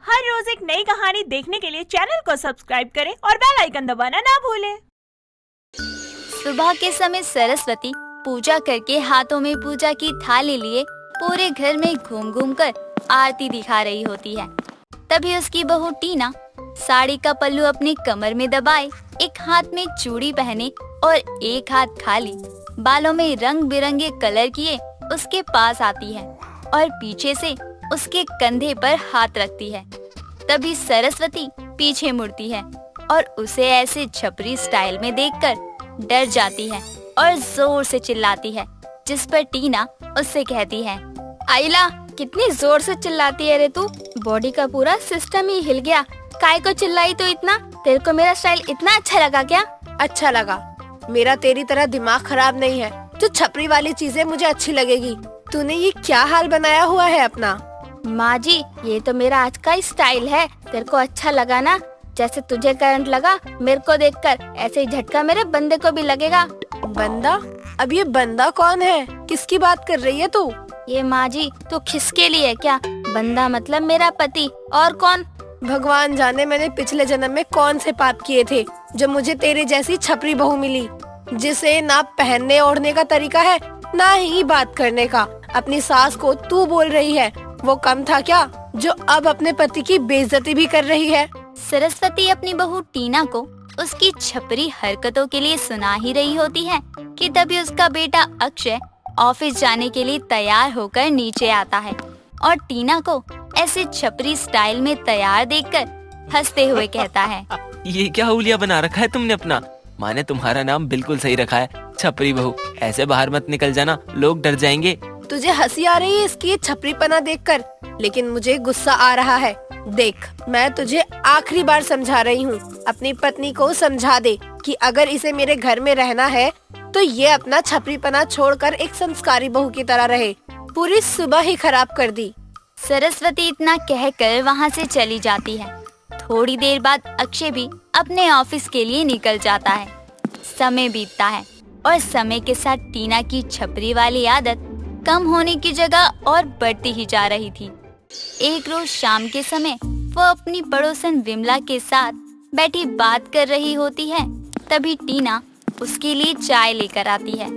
हर रोज एक नई कहानी देखने के लिए चैनल को सब्सक्राइब करें और बेल आइकन दबाना ना भूलें। सुबह के समय सरस्वती पूजा करके हाथों में पूजा की थाली लिए पूरे घर में घूम घूम कर आरती दिखा रही होती है। तभी उसकी बहू टीना साड़ी का पल्लू अपनी कमर में दबाए, एक हाथ में चूड़ी पहने और एक हाथ खाली बालों में रंग बिरंगे कलर किए उसके पास आती है और पीछे से उसके कंधे पर हाथ रखती है। तभी सरस्वती पीछे मुड़ती है और उसे ऐसे छपरी स्टाइल में देखकर डर जाती है और जोर से चिल्लाती है, जिस पर टीना उससे कहती है, आइला कितनी जोर से चिल्लाती है रे तू, बॉडी का पूरा सिस्टम ही हिल गया। काय को चिल्लाई तो इतना? तेरे को मेरा स्टाइल इतना अच्छा लगा क्या? अच्छा लगा। मेरा तेरी तरह दिमाग खराब नहीं है जो छपरी वाली चीजें मुझे अच्छी लगेगी। तूने ये क्या हाल बनाया हुआ है अपना? माँ जी, ये तो मेरा आज का स्टाइल है। तेरे को अच्छा लगा ना? जैसे तुझे करंट लगा मेरे को देखकर, ऐसे ही झटका मेरे बंदे को भी लगेगा। बंदा? अब ये बंदा कौन है? किसकी बात कर रही है तू? ये माँ जी, तू खिसके लिए क्या? बंदा मतलब मेरा पति, और कौन? भगवान जाने मैंने पिछले जन्म में कौन से पाप किए थे जो मुझे तेरे जैसी छपरी बहू मिली, जिसे ना पहनने ओढ़ने का तरीका है ना ही बात करने का। अपनी सास को तू बोल रही है, वो कम था क्या जो अब अपने पति की बेइज्जती भी कर रही है? सरस्वती अपनी बहू टीना को उसकी छपरी हरकतों के लिए सुना ही रही होती है कि तभी उसका बेटा अक्षय ऑफिस जाने के लिए तैयार होकर नीचे आता है और टीना को ऐसे छपरी स्टाइल में तैयार देखकर हंसते हुए कहता है, ये क्या हुलिया बना रखा है तुमने अपना? माँ ने तुम्हारा नाम बिल्कुल सही रखा है, छपरी बहू। ऐसे बाहर मत निकल जाना, लोग डर जाएंगे। तुझे हंसी आ रही है इसकी छपरीपना देखकर, लेकिन मुझे गुस्सा आ रहा है। देख, मैं तुझे आखिरी बार समझा रही हूँ, अपनी पत्नी को समझा दे कि अगर इसे मेरे घर में रहना है तो ये अपना छपरीपना छोड़कर एक संस्कारी बहू की तरह रहे। पूरी सुबह ही खराब कर दी। सरस्वती इतना कहकर वहाँ से चली जाती है। थोड़ी देर बाद अक्षय भी अपने ऑफिस के लिए निकल जाता है। समय बीतता है और समय के साथ टीना की छपरी वाली आदत कम होने की जगह और बढ़ती ही जा रही थी। एक रोज शाम के समय वो अपनी पड़ोसन विमला के साथ बैठी बात कर रही होती है। तभी टीना उसके लिए चाय लेकर आती है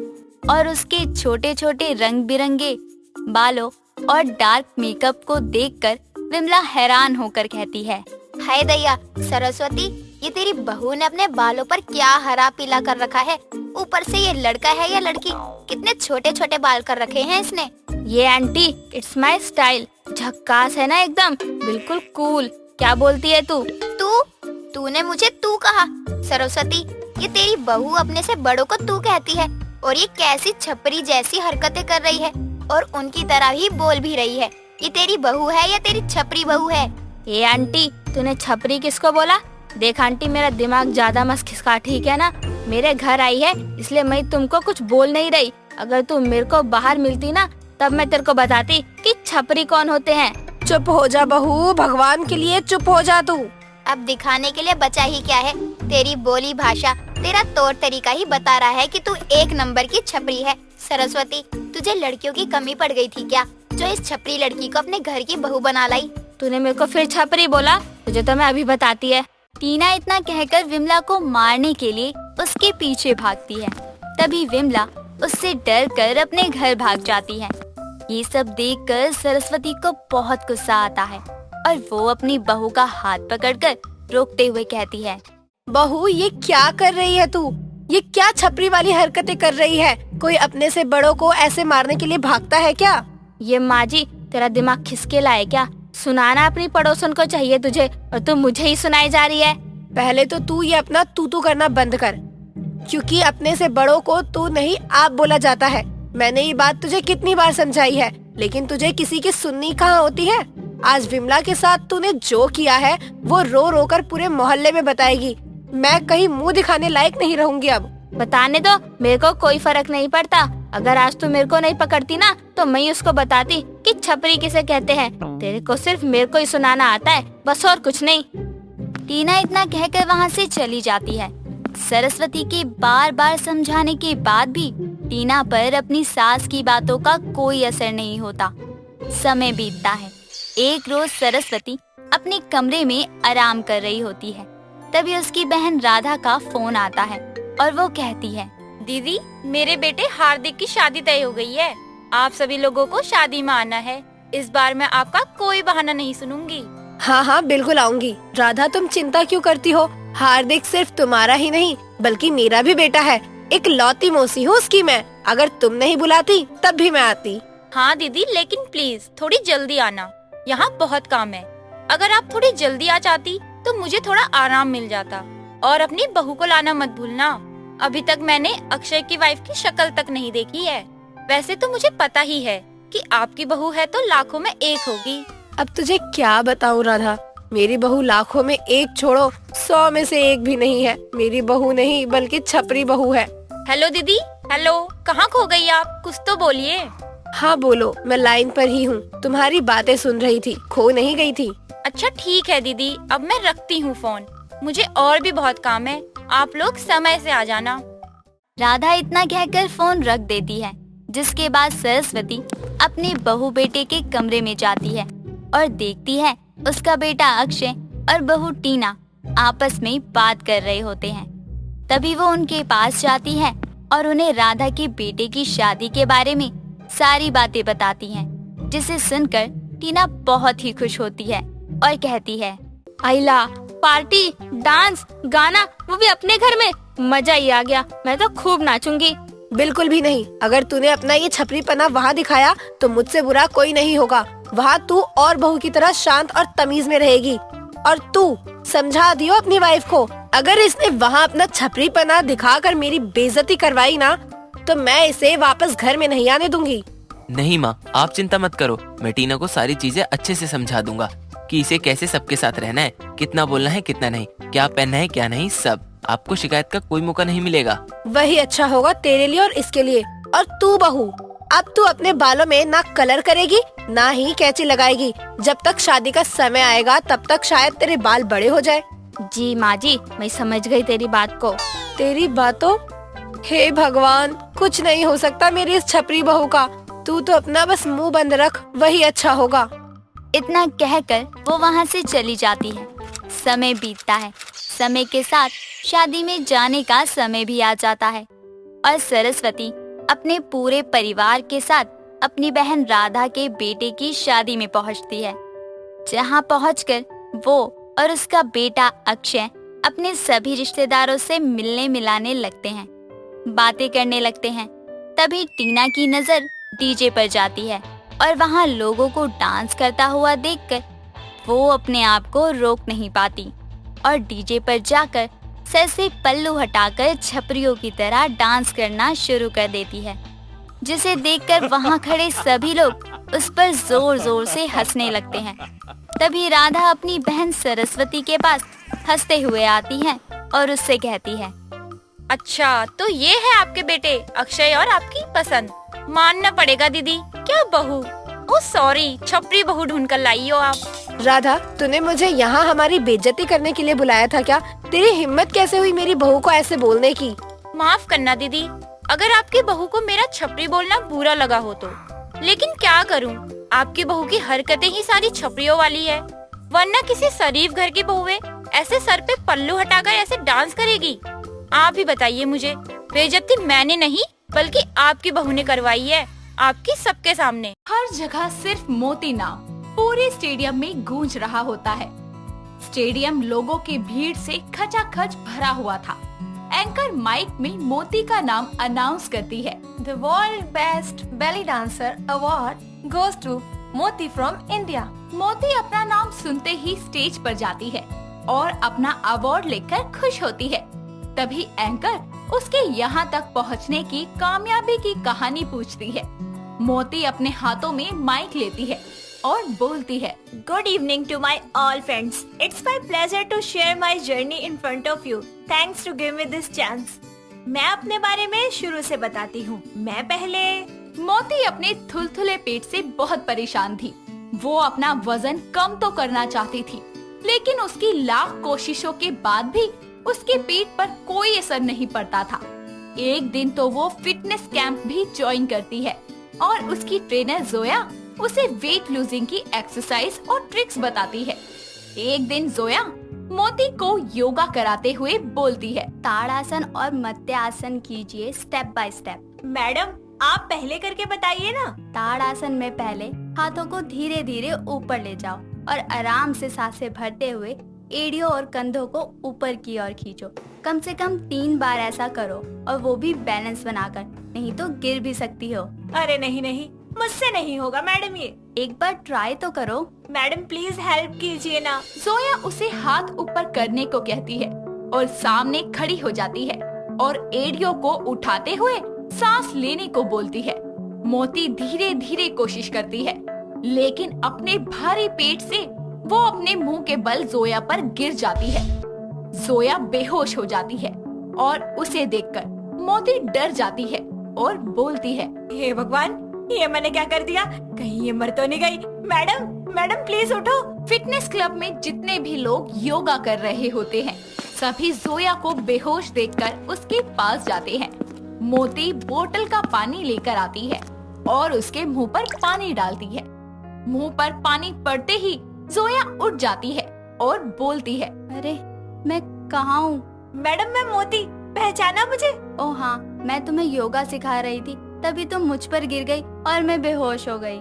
और उसके छोटे छोटे रंग बिरंगे बालों और डार्क मेकअप को देखकर विमला हैरान होकर कहती है, हाय दैया सरस्वती, ये तेरी बहू ने अपने बालों पर क्या हरा पीला कर रखा है। ऊपर से ये लड़का है या लड़की, कितने छोटे छोटे बाल कर रखे हैं इसने। ये आंटी, इट्स माय स्टाइल। झक्कास है ना एकदम, बिल्कुल कूल। क्या बोलती है तू? तूने मुझे तू कहा? सरस्वती, ये तेरी बहू अपने से बड़ों को तू कहती है और ये कैसी छपरी जैसी हरकतें कर रही है और उनकी तरह ही बोल भी रही है। ये तेरी बहू है या तेरी छपरी बहू है? ये आंटी, तूने छपरी किसको बोला? देख आंटी, मेरा दिमाग ज्यादा मत खिसका, ठीक है ना? मेरे घर आई है इसलिए मैं तुमको कुछ बोल नहीं रही। अगर तू मेरे को बाहर मिलती ना, तब मैं तेरे को बताती कि छपरी कौन होते हैं। चुप हो जा बहू, भगवान के लिए चुप हो जा तू। अब दिखाने के लिए बचा ही क्या है? तेरी बोली भाषा, तेरा तौर तरीका ही बता रहा है कि तू एक नंबर की छपरी है। सरस्वती, तुझे लड़कियों की कमी पड़ गई थी क्या जो इस छपरी लड़की को अपने घर की बहू बना लाई? तूने मेरे को फिर छपरी बोला? तुझे तो मैं अभी बताती है। टीना इतना कहकर विमला को मारने के लिए उसके पीछे भागती है। तभी विमला उससे डर कर अपने घर भाग जाती है। ये सब देखकर सरस्वती को बहुत गुस्सा आता है और वो अपनी बहू का हाथ पकड़कर रोकते हुए कहती है, बहू, ये क्या कर रही है तू? ये क्या छपरी वाली हरकतें कर रही है? कोई अपने से बड़ों को ऐसे मारने के लिए भागता है क्या? ये माँ जी, तेरा दिमाग खिसकेला है क्या? सुनाना अपनी पड़ोसन को चाहिए तुझे, और तू मुझे ही सुनाई जा रही है। पहले तो तू ये अपना तू करना बंद कर, क्योंकि अपने से बड़ों को तू नहीं आप बोला जाता है। मैंने ये बात तुझे कितनी बार समझाई है, लेकिन तुझे किसी की सुननी कहाँ होती है। आज विमला के साथ तूने जो किया है वो रो रो कर पूरे मोहल्ले में बताएगी। मैं कहीं मुंह दिखाने लायक नहीं रहूंगी अब। बताने दो, मेरे को कोई फर्क नहीं पड़ता। अगर आज तू मेरे को नहीं पकड़ती ना, तो मैं उसको बताती कि छपरी किसे कहते हैं। तेरे को सिर्फ मेरे को ही सुनाना आता है, बस और कुछ नहीं। टीना इतना कहकर वहाँ से चली जाती है। सरस्वती के बार बार समझाने के बाद भी टीना पर अपनी सास की बातों का कोई असर नहीं होता। समय बीतता है। एक रोज सरस्वती अपने कमरे में आराम कर रही होती है। तभी उसकी बहन राधा का फोन आता है और वो कहती है, दीदी मेरे बेटे हार्दिक की शादी तय हो गई है। आप सभी लोगों को शादी में आना है। इस बार मैं आपका कोई बहाना नहीं सुनूंगी। हाँ हाँ बिल्कुल आऊंगी। राधा तुम चिंता क्यों करती हो? हार्दिक सिर्फ तुम्हारा ही नहीं बल्कि मेरा भी बेटा है। एक लौती मौसी हूँ उसकी मैं। अगर तुम नहीं बुलाती तब भी मैं आती। हाँ दीदी, लेकिन प्लीज थोड़ी जल्दी आना, यहाँ बहुत काम है। अगर आप थोड़ी जल्दी आ जाती तो मुझे थोड़ा आराम मिल जाता। और अपनी बहू को लाना मत भूलना। अभी तक मैंने अक्षय की वाइफ की शक्ल तक नहीं देखी है। वैसे तो मुझे पता ही है कि आपकी बहू है तो लाखों में एक होगी। अब तुझे क्या बताऊँ राधा, मेरी बहू लाखों में एक छोड़ो 100 में से एक भी नहीं है। मेरी बहू नहीं बल्कि छपरी बहू है। हेलो दीदी, हेलो, कहाँ खो गई आप? कुछ तो बोलिए। हाँ बोलो, मैं लाइन पर ही हूँ। तुम्हारी बातें सुन रही थी, खो नहीं गई थी। अच्छा ठीक है दीदी, अब मैं रखती हूँ फोन। मुझे और भी बहुत काम है। आप लोग समय से आ जाना। राधा इतना कहकर फोन रख देती है, जिसके बाद सरस्वती अपने बहू बेटे के कमरे में जाती है और देखती है उसका बेटा अक्षय और बहू टीना आपस में बात कर रहे होते हैं। तभी वो उनके पास जाती है और उन्हें राधा के बेटे की शादी के बारे में सारी बातें बताती हैं, जिसे सुनकर टीना बहुत ही खुश होती है और कहती है, आइला, पार्टी, डांस, गाना, वो भी अपने घर में, मजा ही आ गया। मैं तो खूब नाचूंगी। बिल्कुल भी नहीं। अगर तूने अपना ये छपरीपना वहाँ दिखाया तो मुझसे बुरा कोई नहीं होगा। वहाँ तू और बहू की तरह शांत और तमीज में रहेगी। और तू समझा दियो अपनी वाइफ को, अगर इसने वहाँ अपना छपरीपना दिखाकर मेरी बेइज्जती करवाई ना तो मैं इसे वापस घर में नहीं आने दूंगी। नहीं माँ, आप चिंता मत करो। मैं टीना को सारी चीजें अच्छे से समझा दूंगा कि इसे कैसे सबके साथ रहना है, कितना बोलना है कितना नहीं, क्या पहनना है क्या नहीं, सब। आपको शिकायत का कोई मौका नहीं मिलेगा। वही अच्छा होगा तेरे लिए और इसके लिए। और तू बहू, अब तू अपने बालों में ना कलर करेगी ना ही कैंची लगाएगी। जब तक शादी का समय आएगा तब तक शायद तेरे बाल बड़े हो जाए। जी माँ जी, मैं समझ गई तेरी बात को। तेरी बातों? हे भगवान, कुछ नहीं हो सकता मेरी इस छपरी बहू का। तू तो अपना बस मुंह बंद रख, वही अच्छा होगा। इतना कहकर वो वहाँ से चली जाती है। समय बीतता है। समय के साथ शादी में जाने का समय भी आ जाता है और सरस्वती अपने पूरे परिवार के साथ अपनी बहन राधा के बेटे की शादी में पहुँचती है, जहाँ पहुँचकर वो और उसका बेटा अक्षय अपने सभी रिश्तेदारों से मिलने मिलाने लगते हैं, बातें करने लगते हैं। तभी टीना की नजर डीजे पर जाती है और वहाँ लोगों को डांस करता हुआ देखकर वो अपने आप को रोक नहीं पाती और डीजे पर जाकर सर से पल्लू हटाकर छपरियों की तरह डांस करना शुरू कर देती है, जिसे देखकर वहाँ खड़े सभी लोग उस पर जोर जोर से हंसने लगते हैं। तभी राधा अपनी बहन सरस्वती के पास हंसते हुए आती है और उससे कहती है, अच्छा तो ये है आपके बेटे अक्षय और आपकी पसंद। मानना पड़ेगा दीदी, क्या बहू, ओ सॉरी, छपरी बहू ढूंढ कर लाई हो आप। राधा, तूने मुझे यहाँ हमारी बेइज्जती करने के लिए बुलाया था क्या? तेरी हिम्मत कैसे हुई मेरी बहू को ऐसे बोलने की? माफ करना दीदी, अगर आपकी बहू को मेरा छपरी बोलना बुरा लगा हो तो। लेकिन क्या करूँ, आपकी बहू की हरकतें ही सारी छपरियों वाली है। वरना किसी शरीफ घर की बहू ऐसे सर पे पल्लू हटाकर ऐसे डांस करेगी? आप ही बताइए मुझे। बेइज्जती मैंने नहीं बल्कि आपकी बहू ने करवाई है, आपकी सबके सामने। हर जगह सिर्फ मोती नाम पूरे स्टेडियम में गूंज रहा होता है। स्टेडियम लोगों की भीड़ से खचाखच भरा हुआ था। एंकर माइक में मोती का नाम अनाउंस करती है, the world best belly dancer award goes to Moti from India. Moti अपना नाम सुनते ही स्टेज पर जाती है और अपना अवार्ड लेकर खुश होती है। तभी एंकर उसके यहाँ तक पहुँचने की कामयाबी की कहानी पूछती है। मोती अपने हाथों में माइक लेती है और बोलती है, Good evening to my all friends. It's my pleasure to share my journey in front of you. Thanks to give me this chance. मैं अपने बारे में शुरू से बताती हूँ। मैं पहले मोती अपने थुलथुले पेट से बहुत परेशान थी। वो अपना वजन कम तो करना चाहती थी, लेकिन उसकी लाख कोशिशों के बाद भी उसके पेट पर कोई असर नहीं पड़ता था। एक दिन तो वो फिटनेस कैंप भी ज्वाइन करती है और उसकी ट्रेनर जोया उसे वेट लूजिंग की एक्सरसाइज और ट्रिक्स बताती है। एक दिन जोया मोती को योगा कराते हुए बोलती है। ताड़ासन और मत्स्यासन कीजिए स्टेप बाय स्टेप। मैडम आप पहले करके बताइए ना। ताड़ासन में पहले हाथों को धीरे धीरे ऊपर ले जाओ और आराम से सांसें भरते हुए एड़ियों और कंधों को ऊपर की ओर खींचो। कम से कम 3 बार ऐसा करो और वो भी बैलेंस बनाकर, नहीं तो गिर भी सकती हो। अरे नहीं नहीं, मुझसे नहीं होगा मैडम ये। एक बार ट्राई तो करो। मैडम प्लीज हेल्प कीजिए ना। जोया उसे हाथ ऊपर करने को कहती है और सामने खड़ी हो जाती है और एड़ियों को उठाते हुए सांस लेने को बोलती है। मोती धीरे धीरे कोशिश करती है, लेकिन अपने भारी पेट से वो अपने मुंह के बल जोया पर गिर जाती है। जोया बेहोश हो जाती है और उसे देखकर मोती डर जाती है और बोलती है, हे भगवान, ये मैंने क्या कर दिया? कहीं ये मर तो नहीं गई? मैडम प्लीज उठो। फिटनेस क्लब में जितने भी लोग योगा कर रहे होते हैं, सभी जोया को बेहोश देखकर उसके पास जाते हैं। मोती बोतल का पानी लेकर आती है और उसके मुंह पर पानी डालती है। मुंह पर पानी पड़ते ही जोया उठ जाती है और बोलती है, अरे मैं कहाँ हूँ? मैडम मैं मोती, पहचाना मुझे? ओ हाँ, मैं तुम्हें योगा सिखा रही थी, तभी तुम मुझ पर गिर गई और मैं बेहोश हो गई।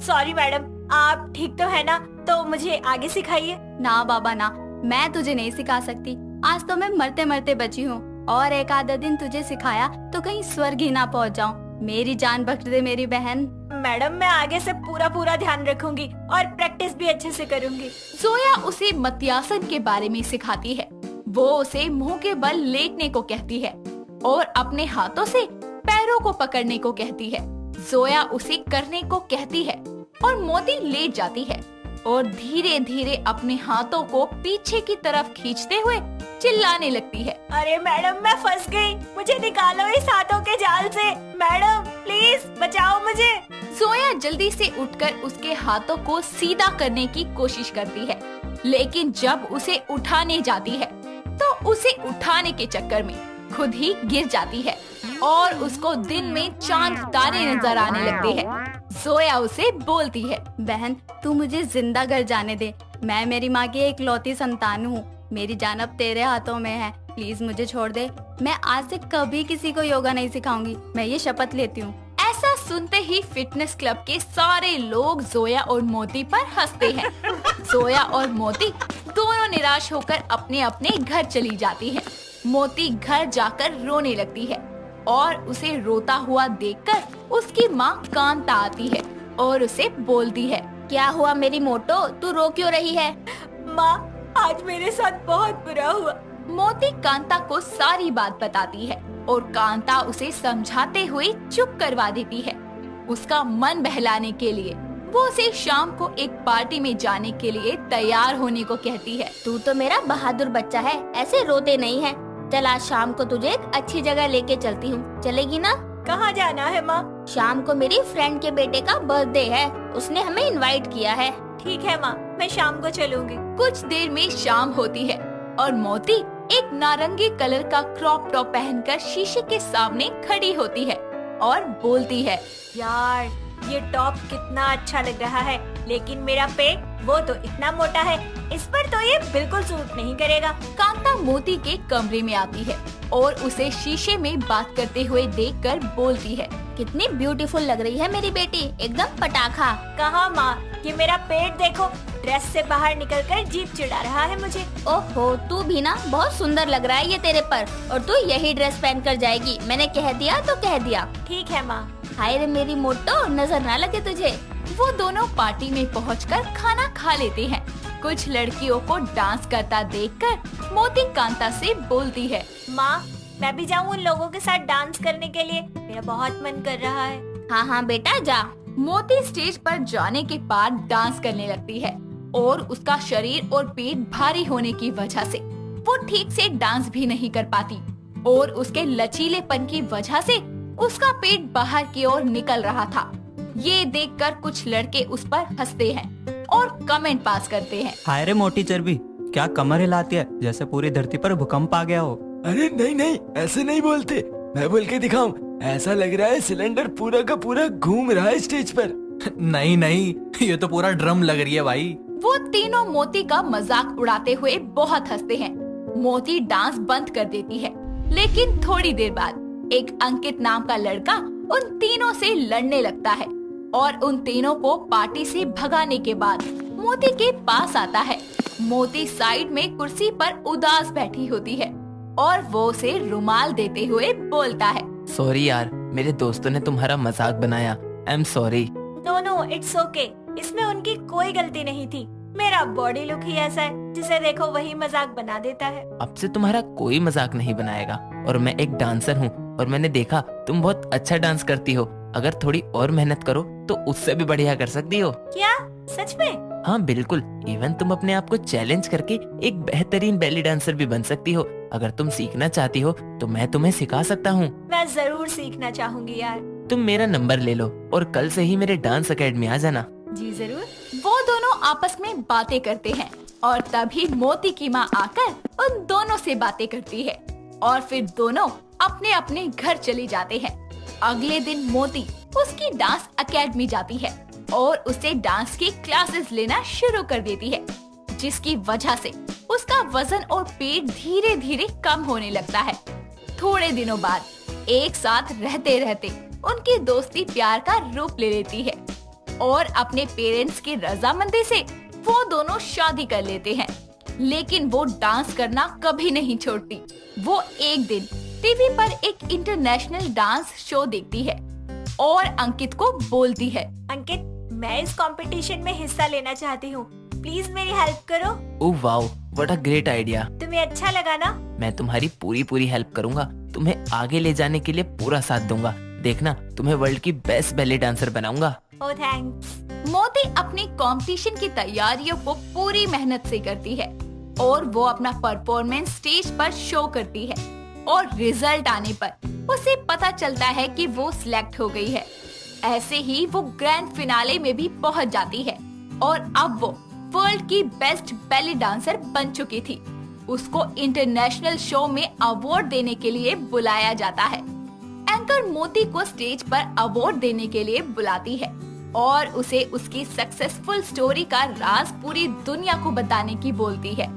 सॉरी मैडम, आप ठीक तो है ना? तो मुझे आगे सिखाइए। ना बाबा ना, मैं तुझे नहीं सिखा सकती। आज तो मैं मरते मरते बची हूँ और एक आधा दिन तुझे सिखाया तो कहीं स्वर्ग ही ना पहुँच जाऊँ। मेरी जान बख्श दे मेरी बहन। मैडम मैं आगे से पूरा ध्यान रखूंगी और प्रैक्टिस भी अच्छे से करूंगी। जोया उसे मत्स्यासन के बारे में सिखाती है। वो उसे मुंह के बल लेटने को कहती है और अपने हाथों से पैरों को पकड़ने को कहती है। जोया उसे करने को कहती है और मोती लेट जाती है और धीरे धीरे अपने हाथों को पीछे की तरफ खींचते हुए चिल्लाने लगती है। अरे मैडम मैं फंस गई, मुझे निकालो इस हाथों के जाल से। मैडम प्लीज बचाओ मुझे। जोया जल्दी से उठकर उसके हाथों को सीधा करने की कोशिश करती है, लेकिन जब उसे उठाने जाती है तो उसे उठाने के चक्कर में खुद ही गिर जाती है और उसको दिन में चांद तारे नजर आने लगते हैं। जोया उसे बोलती है, बहन तू मुझे जिंदा घर जाने दे। मैं मेरी माँ की एक लौती संतान हूँ। मेरी जान अब तेरे हाथों में है। प्लीज मुझे छोड़ दे। मैं आज से कभी किसी को योगा नहीं सिखाऊंगी। मैं ये शपथ लेती हूँ। ऐसा सुनते ही फिटनेस क्लब के सारे लोग जोया और मोती पर हंसते हैं। जोया और मोती दोनों निराश होकर अपने अपने घर चली जाती है। मोती घर जाकर रोने लगती है और उसे रोता हुआ देखकर उसकी माँ कांता आती है और उसे बोलती है, क्या हुआ मेरी मोटो, तू रो क्यों रही है? माँ आज मेरे साथ बहुत बुरा हुआ। मोती कांता को सारी बात बताती है और कांता उसे समझाते हुए चुप करवा देती है। उसका मन बहलाने के लिए वो उसे शाम को एक पार्टी में जाने के लिए तैयार होने को कहती है। तू तो मेरा बहादुर बच्चा है, ऐसे रोते नहीं है। चल आज शाम को तुझे एक अच्छी जगह लेके चलती हूँ, चलेगी ना? कहाँ जाना है माँ? शाम को मेरी फ्रेंड के बेटे का बर्थडे है, उसने हमें इनवाइट किया है। ठीक है माँ, मैं शाम को चलूंगी। कुछ देर में शाम होती है और मोती एक नारंगी कलर का क्रॉप टॉप पहनकर शीशे के सामने खड़ी होती है और बोलती है, यार ये टॉप कितना अच्छा लग रहा है, लेकिन मेरा पेट वो तो इतना मोटा है, इस पर तो ये बिल्कुल सूट नहीं करेगा। कांता मोती के कमरे में आती है और उसे शीशे में बात करते हुए देखकर बोलती है, कितनी ब्यूटीफुल लग रही है मेरी बेटी, एकदम पटाखा। कहाँ माँ, ये मेरा पेट देखो, ड्रेस से बाहर निकलकर जीभ चिढ़ा रहा है मुझे। ओहो, तू भी ना बहुत सुंदर लग रहा है ये तेरे पर, और तू यही ड्रेस पहन कर जाएगी। मैंने कह दिया तो कह दिया। ठीक है माँ। हाय रे मेरी मोटो, नजर ना लगे तुझे। वो दोनों पार्टी में पहुंचकर खाना खा लेते हैं। कुछ लड़कियों को डांस करता देखकर मोती कांता से बोलती है, माँ मैं भी जाऊँ उन लोगों के साथ डांस करने के लिए, मेरा बहुत मन कर रहा है। हाँ हाँ बेटा जा। मोती स्टेज पर जाने के बाद डांस करने लगती है और उसका शरीर और पेट भारी होने की वजह से वो ठीक से डांस भी नहीं कर पाती और उसके लचीलेपन की वजह से उसका पेट बाहर की ओर निकल रहा था। ये देखकर कुछ लड़के उस पर हंसते हैं और कमेंट पास करते हैं, हाय रे मोटी चर्बी, क्या कमर हिलाती है जैसे पूरी धरती पर भूकंप आ गया हो। अरे नहीं नहीं, ऐसे नहीं बोलते, मैं बोल के दिखाऊं? ऐसा लग रहा है सिलेंडर पूरा का पूरा घूम रहा है स्टेज पर। नहीं नहीं, ये तो पूरा ड्रम लग रही है भाई। वो तीनों मोती का मजाक उड़ाते हुए बहुत हंसते हैं। मोती डांस बंद कर देती है, लेकिन थोड़ी देर बाद एक अंकित नाम का लड़का उन तीनों से लड़ने लगता है और उन तीनों को पार्टी से भगाने के बाद मोती के पास आता है। मोती साइड में कुर्सी पर उदास बैठी होती है और वो उसे रुमाल देते हुए बोलता है, सॉरी यार, मेरे दोस्तों ने तुम्हारा मजाक बनाया। I am sorry. No it's okay, इसमें उनकी कोई गलती नहीं थी। मेरा बॉडी लुक ही ऐसा है, जिसे देखो वही मजाक बना देता है। अब से तुम्हारा कोई मजाक नहीं बनाएगा। और मैं एक डांसर हूँ और मैंने देखा तुम बहुत अच्छा डांस करती हो। अगर थोड़ी और मेहनत करो तो उससे भी बढ़िया कर सकती हो। क्या सच में? हाँ बिल्कुल, इवन तुम अपने आप को चैलेंज करके एक बेहतरीन बेली डांसर भी बन सकती हो। अगर तुम सीखना चाहती हो तो मैं तुम्हें सिखा सकता हूँ। मैं जरूर सीखना चाहूंगी यार। तुम मेरा नंबर ले लो और कल से ही मेरे डांस एकेडमी आ जाना। जी जरूर। वो दोनों आपस में बातें करते हैं और तभी मोती की माँ आकर उन दोनों से बातें करती है और फिर दोनों अपने अपने घर चले जाते हैं। अगले दिन मोती उसकी डांस एकेडमी जाती है और उसे डांस की क्लासेस लेना शुरू कर देती है, जिसकी वजह से उसका वजन और पेट धीरे धीरे कम होने लगता है। थोड़े दिनों बाद एक साथ रहते रहते उनकी दोस्ती प्यार का रूप ले लेती है और अपने पेरेंट्स की रजामंदी से वो दोनों शादी कर लेते हैं। लेकिन वो डांस करना कभी नहीं छोड़ती। वो एक दिन टीवी पर एक इंटरनेशनल डांस शो देखती है और अंकित को बोलती है, अंकित, मैं इस कंपटीशन में हिस्सा लेना चाहती हूँ, प्लीज मेरी हेल्प करो। Oh wow, what a great idea. तुम्हें अच्छा लगा ना? मैं तुम्हारी पूरी हेल्प करूंगा। तुम्हें आगे ले जाने के लिए पूरा साथ दूंगा। देखना, तुम्हें वर्ल्ड की बेस्ट बैले डांसर बनाऊंगा। ओह थैंक्स। मोती अपनी कंपटीशन की तैयारियों को पूरी मेहनत से करती है और वो अपना परफॉर्मेंस स्टेज पर शो करती है और रिजल्ट आने पर उसे पता चलता है कि वो सिलेक्ट हो गई है। ऐसे ही वो ग्रैंड फिनाले में भी पहुंच जाती है और अब वो वर्ल्ड की बेस्ट बैले डांसर बन चुकी थी। उसको इंटरनेशनल शो में अवार्ड देने के लिए बुलाया जाता है। एंकर मोती को स्टेज पर अवार्ड देने के लिए बुलाती है और उसे उसकी सक्सेसफुल स्टोरी का राज पूरी दुनिया को बताने की बोलती है।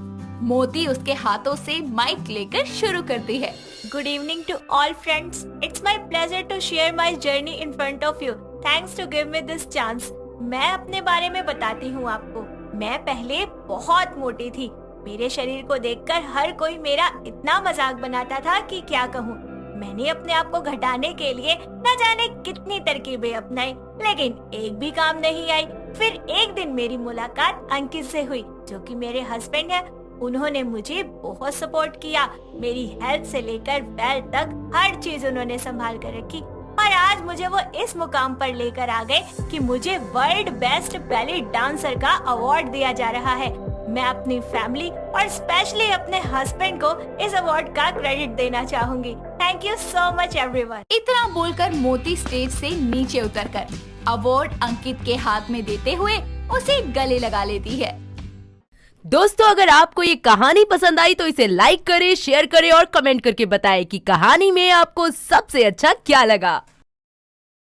मोती उसके हाथों से माइक लेकर शुरू करती है। Good evening to all friends. It's my pleasure to share my journey in front of you. Thanks to give me this chance. मैं अपने बारे में बताती हूँ आपको। मैं पहले बहुत मोटी थी। मेरे शरीर को देखकर हर कोई मेरा इतना मजाक बनाता था कि क्या कहूँ। मैंने अपने आप को घटाने के लिए न जाने कितनी तरकीबें अपनाई, लेकिन एक भी काम नहीं आई। फिर एक दिन मेरी मुलाकात अंकित से हुई, जो कि मेरे हस्बैंड है। उन्होंने मुझे बहुत सपोर्ट किया। मेरी हेल्थ से लेकर वेल्थ तक हर चीज उन्होंने संभाल कर रखी और आज मुझे वो इस मुकाम पर लेकर आ गए कि मुझे वर्ल्ड बेस्ट बैले डांसर का अवार्ड दिया जा रहा है। मैं अपनी फैमिली और स्पेशली अपने हस्बैंड को इस अवार्ड का क्रेडिट देना चाहूंगी। Thank you so much everyone. इतना बोलकर मोती स्टेज से नीचे उतरकर अवार्ड अंकित के हाथ में देते हुए उसे गले लगा लेती है। दोस्तों, अगर आपको ये कहानी पसंद आई तो इसे लाइक करें, शेयर करें और कमेंट करके बताएं कि कहानी में आपको सबसे अच्छा क्या लगा।